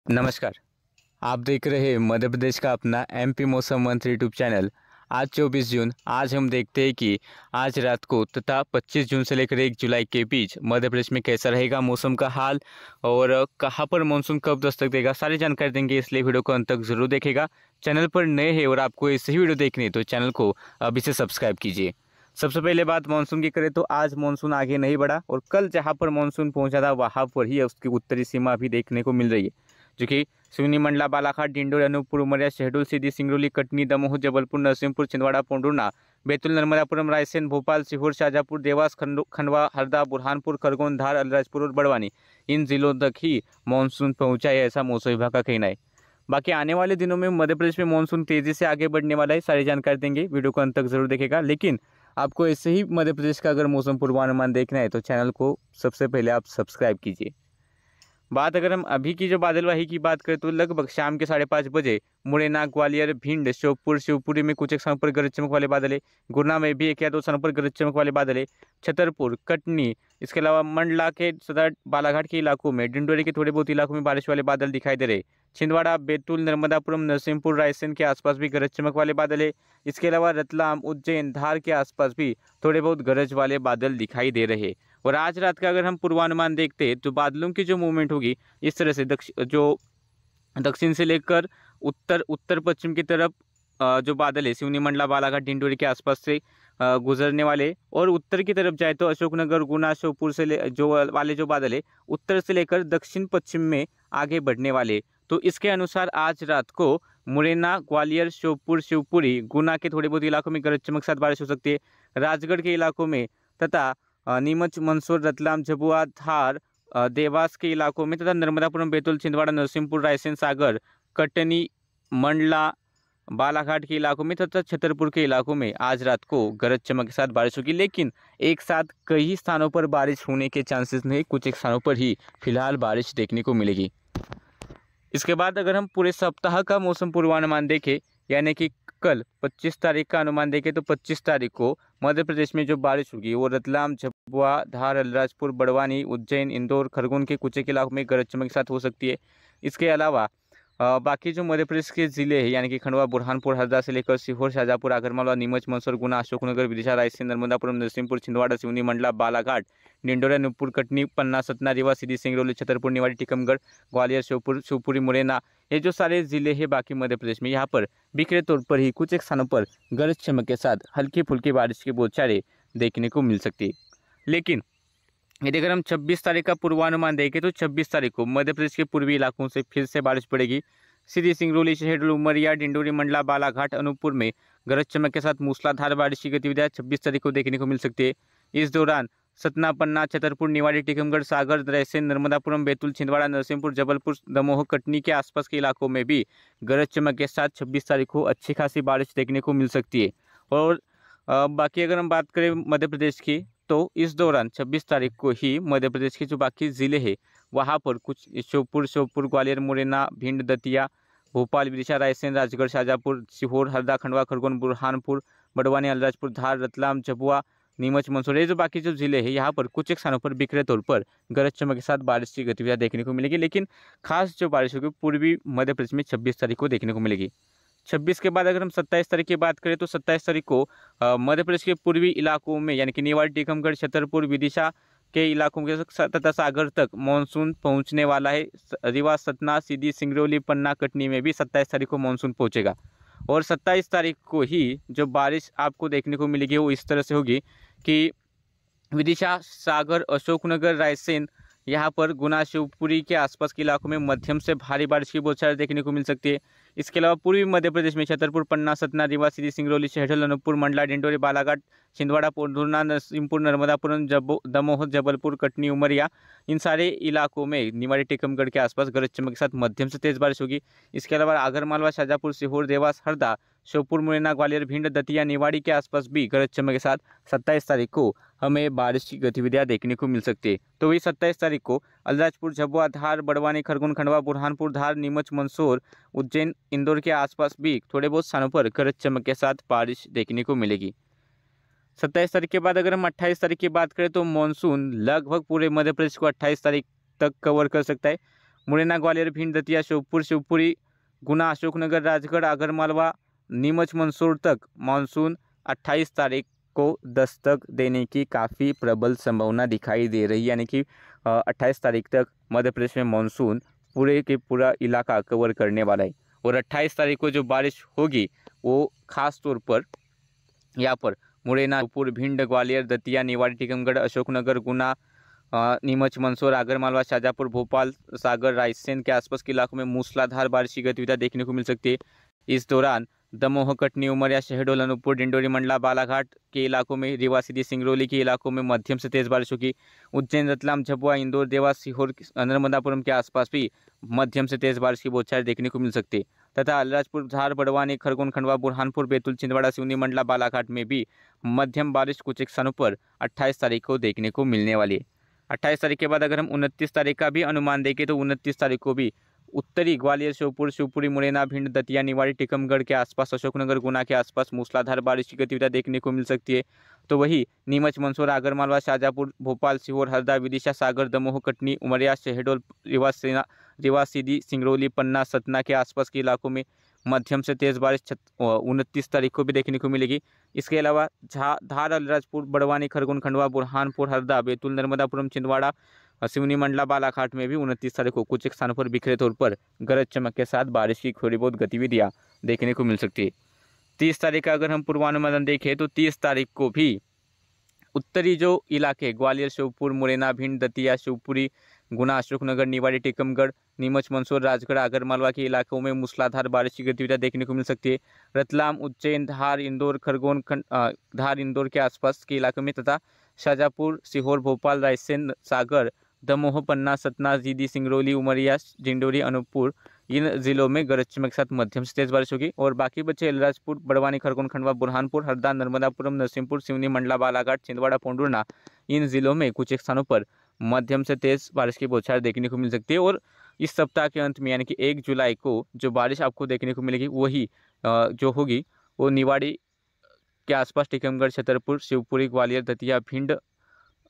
नमस्कार। आप देख रहे हैं मध्य प्रदेश का अपना एमपी मौसम मंत्र यूट्यूब चैनल। आज 24 जून। आज हम देखते हैं कि आज रात को तथा 25 जून से लेकर 1 जुलाई के बीच मध्य प्रदेश में कैसा रहेगा मौसम का हाल और कहां पर मानसून कब दस्तक देगा, सारी जानकारी देंगे। इसलिए वीडियो को अंत तक जरूर देखेगा। चैनल पर नए हैं और आपको ऐसे ही वीडियो देखनी है तो चैनल को अभी से सब्सक्राइब कीजिए। सबसे पहले बात मानसून की करें तो आज मानसून आगे नहीं बढ़ा और कल जहां पर मानसून पहुंचा था वहां पर ही उसकी उत्तरी सीमा अभी देखने को मिल रही है, जो कि सिवनी, मंडला, बालाघाट, डिंडोरी, अनूपपुर, उमरिया, शहडोल, सीधी, सिंगरौली, कटनी, दमोह, जबलपुर, नरसिंहपुर, छिंदवाड़ा, पोंडुना, बैतूल, नर्मदापुरम, रायसेन, भोपाल, सीहोर, शाजापुर, देवास, खंडवा, हरदा, बुरहानपुर, खरगोन, धार, अलीराजपुर और बड़वानी, इन जिलों तक ही मानसून पहुंचा है, ऐसा मौसम विभाग का कहना है। बाकी आने वाले दिनों में मध्य प्रदेश में मानसून तेजी से आगे बढ़ने वाला है, सारी जानकारी देंगे। वीडियो को अंत तक जरूर देखेगा। लेकिन आपको ऐसे ही मध्य प्रदेश का अगर मौसम पूर्वानुमान देखना है तो चैनल को सबसे पहले आप सब्सक्राइब कीजिए। बात अगर हम अभी की जो बादलवाही की बात करें तो लगभग शाम के 5:30 बजे मुरैना, ग्वालियर, भिंड, श्योपुर, शिवपुरी में कुछ एक स्थानों पर गरज चमक वाले बादल है। गुरना में भी 1 या 2 स्थानों पर गरज चमक वाले बादल है। छतरपुर, कटनी, इसके अलावा मंडला के सदर, बालाघाट के इलाकों में, डिंडोरी के थोड़े बहुत इलाकों में बारिश वाले बादल दिखाई दे रहे। छिंदवाड़ा, बैतूल, नर्मदापुरम, नरसिंहपुर, रायसेन के आसपास भी गरज चमक वाले बादल है। इसके अलावा रतलाम, उज्जैन, धार के आसपास भी थोड़े बहुत गरज वाले बादल दिखाई दे रहे। और आज रात का अगर हम पूर्वानुमान देखते हैं तो बादलों की जो मूवमेंट होगी इस तरह से दक्षिण से लेकर उत्तर पश्चिम की तरफ जो बादल है सिवनी, मंडला, बालाघाट, डिंडोरी के आसपास से गुजरने वाले, और उत्तर की तरफ जाए तो अशोकनगर, गुना, श्योपुर से जो बादल है उत्तर से लेकर दक्षिण पश्चिम में आगे बढ़ने वाले। तो इसके अनुसार आज रात को मुरैना, ग्वालियर, श्योपुर, शिवपुरी, गुना के थोड़े बहुत इलाकों में गरज चमक साथ बारिश हो सकती है। राजगढ़ के इलाकों में तथा नीमच, मंदसौर, रतलाम, झाबुआ, धार, देवास के इलाकों में तथा नर्मदापुरम, बैतूल, छिंदवाड़ा, नरसिंहपुर, रायसेन, सागर, कटनी, मंडला, बालाघाट के इलाकों में तथा छतरपुर के इलाकों में आज रात को गरज चमक के साथ बारिश होगी। लेकिन एक साथ कई स्थानों पर बारिश होने के चांसेस नहीं, कुछ एक स्थानों पर ही फिलहाल बारिश देखने को मिलेगी। इसके बाद अगर हम पूरे सप्ताह का मौसम पूर्वानुमान देखें, यानी कि कल 25 तारीख का अनुमान देखें तो 25 तारीख को मध्य प्रदेश में जो बारिश होगी वो रतलाम, झाबुआ, धार, अलीराजपुर, बड़वानी, उज्जैन, इंदौर, खरगोन के कुछ एक इलाकों में गरज चमक के साथ हो सकती है। इसके अलावा बाकी जो मध्य प्रदेश के जिले हैं यानी कि खंडवा, बुरहानपुर, हरदा से लेकर सीहोर, शाजापुर, आगरमालवा, नीमच, मंदसौर, गुना, अशोकनगर, विदिशा, रायसेन, नर्मदापुरम, नरसिंहपुर, छिंदवाड़ा, सिवनी, मंडला, बालाघाट, डिंडोरा, अनूपपुर, कटनी, पन्ना, सतना, रीवा, सीधी, सिंगरौली, छतरपुर, निवाड़ी, टीकमगढ़, ग्वालियर, श्योपुर, शिवपुरी, मुरैना, ये जो सारे जिले हैं बाकी मध्य प्रदेश में, यहाँ पर बिखरे तौर पर ही कुछ एक स्थानों पर गरज चमक के साथ हल्की फुल्की बारिश के बौछारें देखने को मिल सकती है। लेकिन यदि अगर हम 26 तारीख का पूर्वानुमान देखें तो 26 तारीख को मध्य प्रदेश के पूर्वी इलाकों से फिर से बारिश पड़ेगी। सीधी, सिंगरौली, शहडोल, उमरिया, डिंडोरी, मंडला, बालाघाट, अनूपपुर में गरज चमक के साथ मूसलाधार बारिश की गतिविधियां 26 तारीख को देखने को मिल सकती है। इस दौरान सतना, पन्ना, छतरपुर, निवाड़ी, टीकमगढ़, सागर, रायसेन, नर्मदापुरम, बैतूल, छिंदवाड़ा, नरसिंहपुर, जबलपुर, दमोह, कटनी के आसपास के इलाकों में भी गरज चमक के साथ 26 तारीख को अच्छी खासी बारिश देखने को मिल सकती है। और बाकी अगर हम बात करें मध्य प्रदेश की तो इस दौरान 26 तारीख को ही मध्य प्रदेश के जो बाकी ज़िले हैं वहाँ पर कुछ श्योपुर, ग्वालियर, मुरैना, भिंड, दतिया, भोपाल, विदिशा, रायसेन, राजगढ़, शाजापुर, सीहोर, हरदा, खंडवा, खरगोन, बुरहानपुर, बड़वानी, अलीराजपुर, धार, रतलाम, झाबुआ, नीमच, मंदसौर, ये जो बाकी जो जिले हैं यहाँ पर कुछ एक स्थानों पर बिखरे तौर पर गरज चमक के साथ बारिश की गतिविधियाँ देखने को मिलेगी। लेकिन खास जो बारिश होगी पूर्वी मध्य प्रदेश में 26 तारीख को देखने को मिलेगी। 26 के बाद अगर हम 27 तारीख की बात करें तो 27 तारीख को मध्य प्रदेश के पूर्वी इलाकों में यानी कि निवाड़ी, टीकमगढ़, छतरपुर, विदिशा के इलाकों के तथा सागर तक मानसून पहुंचने वाला है। रीवा, सतना, सीधी, सिंगरौली, पन्ना, कटनी में भी 27 तारीख को मानसून पहुंचेगा। और 27 तारीख को ही जो बारिश आपको देखने को मिलेगी वो इस तरह से होगी कि विदिशा, सागर, अशोकनगर, रायसेन, यहाँ पर गुना, शिवपुरी के आसपास के इलाकों में मध्यम से भारी बारिश की बौछारें देखने को मिल सकती है। इसके अलावा पूर्वी मध्य प्रदेश में छतरपुर, पन्ना, सतना, रीवा, सीधी, सिंगरौली, शहडोल, अनूपपुर, मंडला, डिंडोरी, बालाघाट, छिंदवाड़ा, पोंडुना, नरसिंहपुर, नर्मदापुरम, दमोह, जबलपुर, कटनी, उमरिया, इन सारे इलाकों में निवाड़ी, टीकमगढ़ के आसपास गरज चमक के साथ मध्यम से तेज बारिश होगी। इसके अलावा आगरमालवा, शाजापुर, सीहोर, देवास, हरदा, श्योपुर, मुरैना, ग्वालियर, भिंड, दतिया, निवाड़ी के आसपास भी गरज चमक के साथ 27 तारीख को हमें बारिश की गतिविधियां देखने को मिल सकती है। तो वही 27 तारीख को अलीराजपुर, झाबुआ, धार, बड़वानी, खरगोन, खंडवा, बुरहानपुर, धार, नीमच, मंदसौर, उज्जैन, इंदौर के आसपास भी थोड़े बहुत स्थानों पर गरज चमक के साथ बारिश देखने को मिलेगी। 27 तारीख के बाद अगर हम 28 तारीख की बात करें तो मानसून लगभग पूरे मध्य प्रदेश को 28 तारीख तक कवर कर सकता है। मुरैना, ग्वालियर, भिंड, दतिया, श्योपुर, शिवपुरी, गुना, अशोकनगर, राजगढ़, आगरमालवा, नीमच, मंदसौर तक मानसून 28 तारीख को दस्तक देने की काफ़ी प्रबल संभावना दिखाई दे रही है। यानी कि 28 तारीख तक मध्य प्रदेश में मानसून पूरे के पूरा इलाका कवर करने वाला है। और 28 तारीख को जो बारिश होगी वो खास तौर पर यहाँ पर मुरैना, श्योपुर, भिंड, ग्वालियर, दतिया, निवाड़ी, टीकमगढ़, अशोकनगर, गुना, नीमच, मंदसौर, आगरमालवा, शाजापुर, भोपाल, सागर, रायसेन के आसपास के इलाकों में मूसलाधार बारिश की गतिविधि देखने को मिल सकती है। इस दौरान दमोह, कटनी, उमरिया, शहडोल, अनूपपुर, डिंडोरी, मंडला, बालाघाट के इलाकों में, रीवा, सीधी, सिंगरौली के इलाकों में मध्यम से तेज बारिश होगी। उज्जैन, रतलाम, झाबुआ, इंदौर, देवास, सीहोर, नर्मदापुरम के आसपास भी मध्यम से तेज बारिश की बौछारें देखने को मिल सकती है। तथा अलीराजपुर, धार, बड़वानी, खरगोन, खंडवा, बुरहानपुर, बैतूल, छिंदवाड़ा, सिवनी, मंडला, बालाघाट में भी मध्यम बारिश कुछ एक स्थानों पर 28 तारीख को देखने को मिलने वाली है। 28 तारीख के बाद अगर हम 29 तारीख का भी अनुमान देखें तो 29 तारीख को भी उत्तरी ग्वालियर, श्योपुर, शिवपुरी, मुरैना, भिंड, दतिया, निवाड़ी, टीकमगढ़ के आसपास, अशोकनगर, गुना के आसपास मूसलाधार बारिश की गतिविधि देखने को मिल सकती है। तो वही नीमच, मंदसौर, आगरमालवा, शाजापुर, भोपाल, सीहोर, हरदा, विदिशा, सागर, दमोह, कटनी, उमरिया, शहडोल, रीवा, सीधी, सिंगरौली, पन्ना, सतना के आसपास के इलाकों में मध्यम से तेज बारिश 29 तारीख को भी देखने को मिलेगी। इसके अलावा धार, अलीराजपुर, बड़वानी, खरगोन, खंडवा, बुरहानपुर, हरदा, बैतूल, नर्मदापुरम, छिंदवाड़ा, सिवनी, मंडला, बालाघाट में भी 29 तारीख को कुछ एक स्थानों पर बिखरे तौर पर गरज चमक के साथ बारिश की थोड़ी बहुत गतिविधियां देखने को मिल सकती है। 30 तारीख का अगर हम पूर्वानुमान देखें तो 30 तारीख को भी उत्तरी जो इलाके ग्वालियर, श्योपुर, मुरैना, भिंड, दतिया, शिवपुरी, गुना, अशोकनगर, निवाड़ी, टीकमगढ़, नीमच, मंदसौर, राजगढ़, आगरमालवा के इलाकों में मूसलाधार बारिश की गतिविधियां देखने को मिल सकती है। रतलाम, उज्जैन, धार, इंदौर, खरगोन, धार, इंदौर के आसपास के इलाकों में तथा शाजापुर, सीहोर, भोपाल, रायसेन, सागर, दमोह, पन्ना, सतना, सीधी, सिंगरौली, उमरिया, डिंडोरी, अनूपपुर इन जिलों में गरज चमक के साथ मध्यम से तेज बारिश होगी। और बाकी बचे अलीराजपुर, बड़वानी, खरगोन, खंडवा, बुरहानपुर, हरदा, नर्मदापुरम, नरसिंहपुर, सिवनी, मंडला, बालाघाट, छिंदवाड़ा, पोंडुर्ना इन जिलों में कुछ एक स्थानों पर मध्यम से तेज बारिश की बौछारें देखने को मिल सकती है। और इस सप्ताह के अंत में यानी कि 1 जुलाई को जो बारिश आपको देखने को मिलेगी वही जो होगी वो निवाड़ी के आसपास, टीकमगढ़, छतरपुर, शिवपुरी, ग्वालियर, दतिया, भिंड,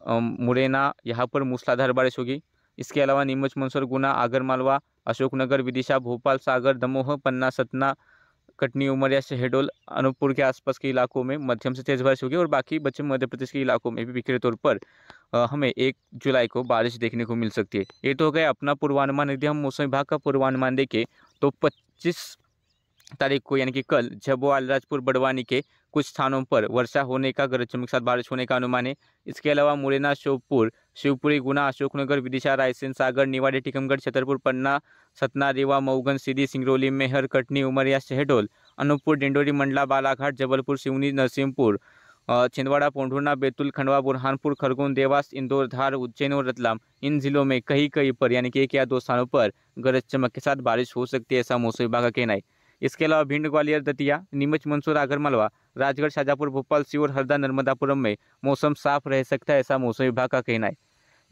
मुरैना यहाँ पर मूसलाधार बारिश होगी। इसके अलावा नीमच, मंदसौर, गुना, आगरमालवा, अशोकनगर, विदिशा, भोपाल, सागर, दमोह, पन्ना, सतना, कटनी, उमरिया, शहडोल, अनूपपुर के आसपास के इलाकों में मध्यम से तेज बारिश होगी। और बाकी बचे मध्य प्रदेश के इलाकों में भी बिखरे तौर पर हमें 1 जुलाई को बारिश देखने को मिल सकती है। ये तो हो गया अपना पूर्वानुमान। यदि हम मौसम विभाग का पूर्वानुमान देखें तो 25 तारीख को यानी कि कल झाबुआ, अलीराजपुर, बड़वानी के कुछ स्थानों पर वर्षा होने का, गरज चमक के साथ बारिश होने का अनुमान है। इसके अलावा मुरैना, श्योपुर, शिवपुरी, गुना, अशोकनगर, विदिशा, रायसेन, सागर, निवाड़ी, टीकमगढ़, छतरपुर, पन्ना, सतना, रीवा, मऊगंज, सीधी, सिंगरौली, मेहर, कटनी, उमरिया, शहडोल, अनूपपुर, डिंडोरी, मंडला, बालाघाट, जबलपुर, सिवनी, नरसिंहपुर, छिंदवाड़ा, पोंढुर्ना, बैतूल, खंडवा, बुरहानपुर, खरगोन, देवास, इंदौर, धार, उज्जैन और रतलाम इन जिलों में कहीं कहीं पर यानी कि 1 या 2 स्थानों पर गरज चमक के साथ बारिश हो सकती है, ऐसा मौसम विभाग का कहना है। इसके अलावा भिंड, ग्वालियर, दतिया, नीमच, मंदसौर, आगरमालवा, राजगढ़, शाजापुर, भोपाल, सीहोर, हरदा, नर्मदापुरम में मौसम साफ रह सकता है, ऐसा मौसम विभाग का कहना है।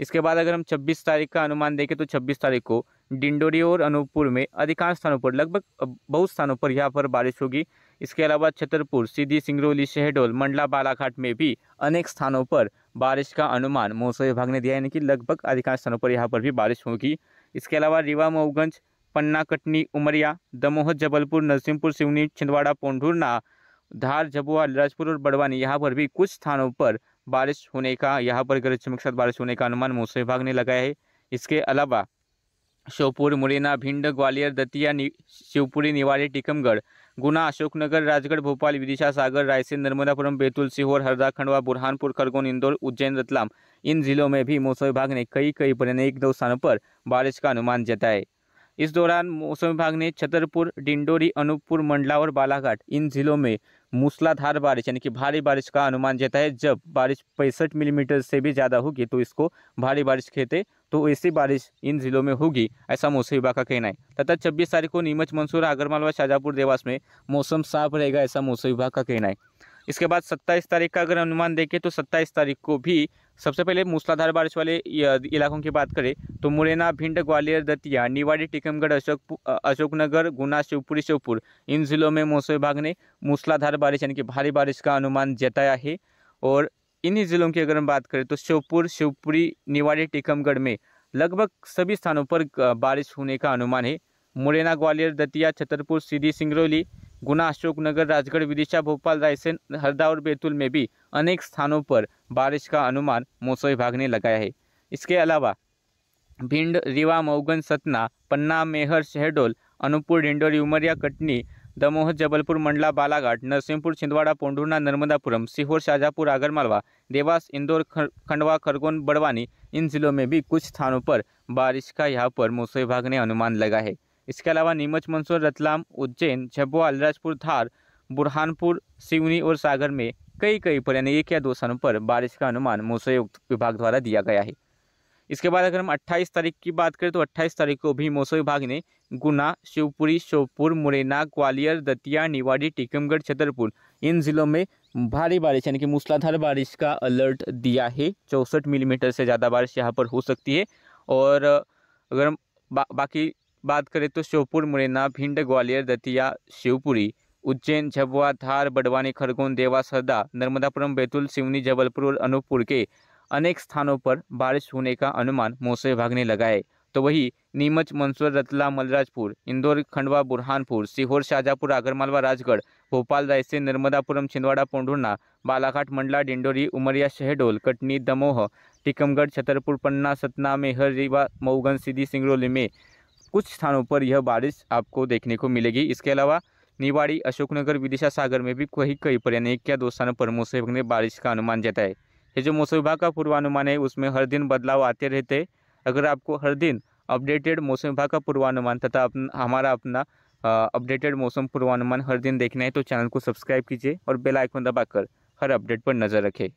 इसके बाद अगर हम 26 तारीख का अनुमान देखें तो 26 तारीख को डिंडोरी और अनूपपुर में अधिकांश स्थानों पर, लगभग बहुत स्थानों पर यहाँ पर बारिश होगी। इसके अलावा छतरपुर, सीधी, सिंगरौली, शहडोल, मंडला, बालाघाट में भी अनेक स्थानों पर बारिश का अनुमान मौसम विभाग ने दिया है, यानी कि लगभग अधिकांश स्थानों पर यहाँ पर भी बारिश होगी। इसके अलावा रीवा, मऊगंज, पन्ना, कटनी, उमरिया, दमोह, जबलपुर, नरसिंहपुर, सिवनी, छिंदवाड़ा, पोंढुर्ना, धार, झाबुआ, अलीराजपुर और बड़वानी यहाँ पर भी कुछ स्थानों पर बारिश होने का, यहाँ पर गरज चमक के साथ बारिश होने का अनुमान मौसम विभाग ने लगाया है। इसके अलावा श्योपुर, मुरैना, भिंड, ग्वालियर, दतिया, शिवपुरी, निवाड़ी, टीकमगढ़, गुना, अशोकनगर, राजगढ़, भोपाल, विदिशा, सागर, रायसेन, नर्मदापुरम, बैतूल, सीहोर, हरदा, खंडवा, बुरहानपुर, खरगोन, इंदौर, उज्जैन, रतलाम इन जिलों में भी मौसम विभाग ने कई पर 1-2 स्थानों पर बारिश का अनुमान जताया है। इस दौरान मौसम विभाग ने छतरपुर, डिंडोरी, अनूपपुर, मंडला और बालाघाट इन जिलों में मूसलाधार बारिश यानी कि भारी बारिश का अनुमान जताया है। जब बारिश 65 मिलीमीटर से भी ज़्यादा होगी तो इसको भारी बारिश कहते हैं, तो ऐसी बारिश इन जिलों में होगी, ऐसा मौसम विभाग का कहना है। तथा 26 तारीख को नीमच, मंदसौर, आगरमालवा, शाजापुर, देवास में मौसम साफ रहेगा, ऐसा मौसम विभाग का कहना है। इसके बाद 27 तारीख का अगर अनुमान देखें तो 27 तारीख को भी सबसे पहले मूसलाधार बारिश वाले इलाकों की बात करें तो मुरैना, भिंड, ग्वालियर, दतिया, निवाड़ी, टीकमगढ़, अशोकनगर, गुना, शिवपुरी, श्योपुर इन जिलों में मौसम विभाग ने मूसलाधार बारिश यानी कि भारी बारिश का अनुमान जताया है। और इन्हीं जिलों की अगर हम बात करें तो श्योपुर, शिवपुरी, निवाड़ी, टीकमगढ़ में लगभग सभी स्थानों पर बारिश होने का अनुमान है। मुरैना, ग्वालियर, दतिया, छतरपुर, सीधी, सिंगरौली, गुना, अशोकनगर, राजगढ़, विदिशा, भोपाल, रायसेन, हरदा और बैतूल में भी अनेक स्थानों पर बारिश का अनुमान मौसम विभाग ने लगाया है। इसके अलावा भिंड, रीवा, मऊगन, सतना, पन्ना, मेहर, शहडोल, अनूपपुर, डिंडोरी, उमरिया, कटनी, दमोह, जबलपुर, मंडला, बालाघाट, नरसिंहपुर, छिंदवाड़ा, पोंढुना, नर्मदापुरम, सीहोर, शाजापुर, आगरमालवा, देवास, इंदौर, खंडवा, खरगोन, बड़वानी, इन जिलों में भी कुछ स्थानों पर बारिश का यहाँ पर मौसम विभाग ने अनुमान लगा है। इसके अलावा नीमच, मंदसौर, रतलाम, उज्जैन, झाबुआ, अलीराजपुर, धार, बुरहानपुर, सिवनी और सागर में कई पर यानी 1 या 2 स्थानों पर बारिश का अनुमान मौसम विभाग द्वारा दिया गया है। इसके बाद अगर हम 28 तारीख की बात करें तो 28 तारीख को भी मौसम विभाग ने गुना, शिवपुरी, श्योपुर, मुरैना, ग्वालियर, दतिया, निवाड़ी, टीकमगढ़, छतरपुर इन जिलों में भारी बारिश यानी कि मूसलाधार बारिश का अलर्ट दिया है। 64 मिलीमीटर से ज़्यादा बारिश यहाँ पर हो सकती है। और अगर हम बाकी बात करें तो श्योपुर, मुरैना, भिंड, ग्वालियर, दतिया, शिवपुरी, उज्जैन, झाबुआ, धार, बड़वानी, खरगोन, देवास, हरदा, नर्मदापुरम, बैतूल, सिवनी, जबलपुर और अनूपपुर के अनेक स्थानों पर बारिश होने का अनुमान मौसम विभाग ने लगाया है। तो वही नीमच, मंदसौर, रतलाम, अलीराजपुर, इंदौर, खंडवा, बुरहानपुर, सीहोर, शाजापुर, आगरमालवा, राजगढ़, भोपाल, रायसेन, नर्मदापुरम, छिंदवाड़ा, पोंढुना, बालाघाट, मंडला, डिंडोरी, उमरिया, शहडोल, कटनी, दमोह, टीकमगढ़, छतरपुर, पन्ना, सतना, मेहर, रीवा, मऊगन, सीधी, सिंगरौली में कुछ स्थानों पर यह बारिश आपको देखने को मिलेगी। इसके अलावा निवाड़ी, अशोकनगर, विदिशा, सागर में भी कई पर यानी 1 या 2 स्थानों पर मौसम विभाग ने बारिश का अनुमान जताया है। ये जो मौसम विभाग का पूर्वानुमान है उसमें हर दिन बदलाव आते रहते हैं। अगर आपको हर दिन अपडेटेड मौसम विभाग का पूर्वानुमान तथा हमारा अपना अपडेटेड मौसम पूर्वानुमान हर दिन देखना है तो चैनल को सब्सक्राइब कीजिए और बेल आइकन दबाकर हर अपडेट पर नज़र रखें।